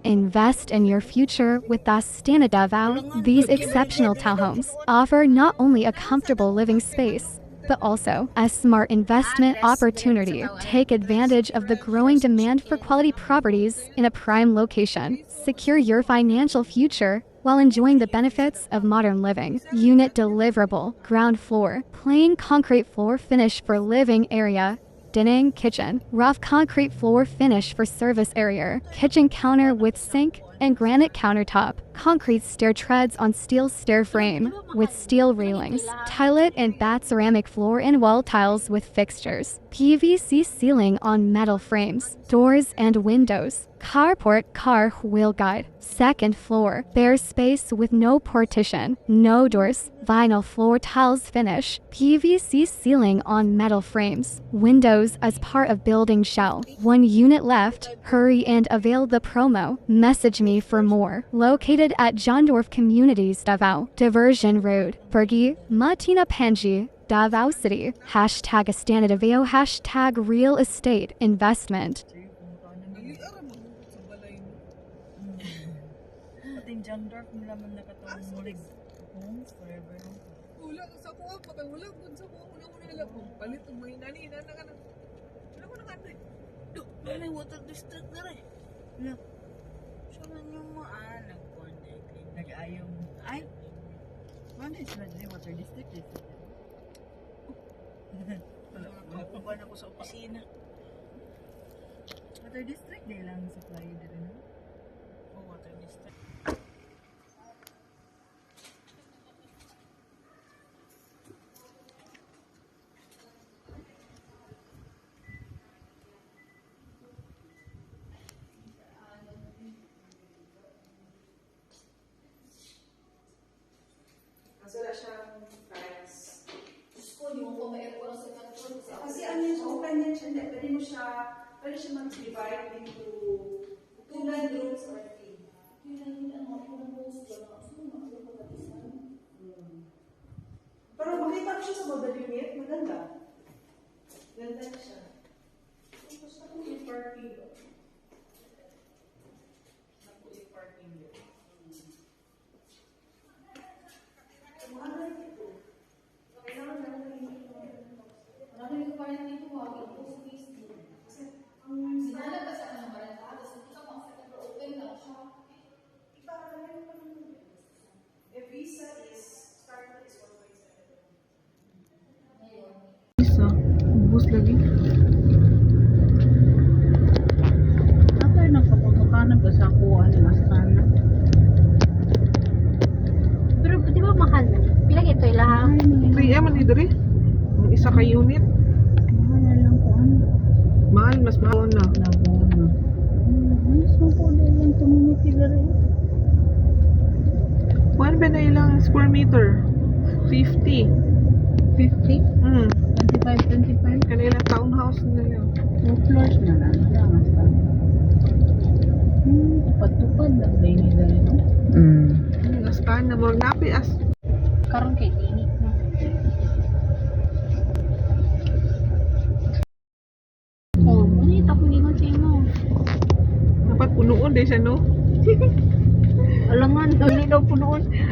Invest in your future with Astana Davao. These exceptional townhomes offer not only a comfortable living space, but also a smart investment opportunity. Take advantage of the growing demand for quality properties in a prime location. Secure your financial future while enjoying the benefits of modern living. Unit deliverable, ground floor, plain concrete floor finish for living area. Dining kitchen, rough concrete floor finish for service area, kitchen counter with sink and granite countertop, concrete stair treads on steel stair frame with steel railings, toilet and bath ceramic floor and wall tiles with fixtures, PVC ceiling on metal frames, doors and windows, carport car wheel guide, second floor, bare space with no partition, no doors, vinyl floor tiles finish, PVC ceiling on metal frames, windows as part of building shell. 1 unit left, hurry and avail the promo. Message me for more. Located at Jondorf Communities, Davao, Diversion Road, Bergi, Matina Panji, Davao City. Hashtag Astana Davao, hashtag real estate investment. Jondorf nila man nakatawag mulig homes forever. Wala sa ko pag wala kun sa ko wala nila kung palit og may nani na kana. Wala ko nakatay. Do, may water district na rin. Wala. So man yung nag-connect nag-ayaw ay. Ano is na water district is. Wala pa ba ako sa opisina. Water district din lang supply din no. Oh, water district. Wala siyang price. Gusto niyo kung may aircon sa kanto. Kasi ano yung open yan siya, pwede siya mag-divide into 2 bedrooms or 3. Pero makita ko siya sa model unit, maganda. Ganda siya. Gusto ko yung parking. Bus lagi. Apa yang nak pemakanan bahasa kuah di Astana? Pero di ba mahal na? Pila ito ilaha? 3M man dito rin. Ang isa ka unit. Mahal na lang ko ano. Mahal, mas mahal na. Nabona. Mas mahal na lang community na rin. Kuan ba na ilang square meter? 50. 50? 25. Kanila townhouse na lang. 2 floors na lang. Tupad-tupad lang ba yung nila rin? Astana, more napi as. Karoon kay Tini. Oh, manita ko ningon sa imo. Dapat punuon din siya, no? Alangan, hindi daw punoon.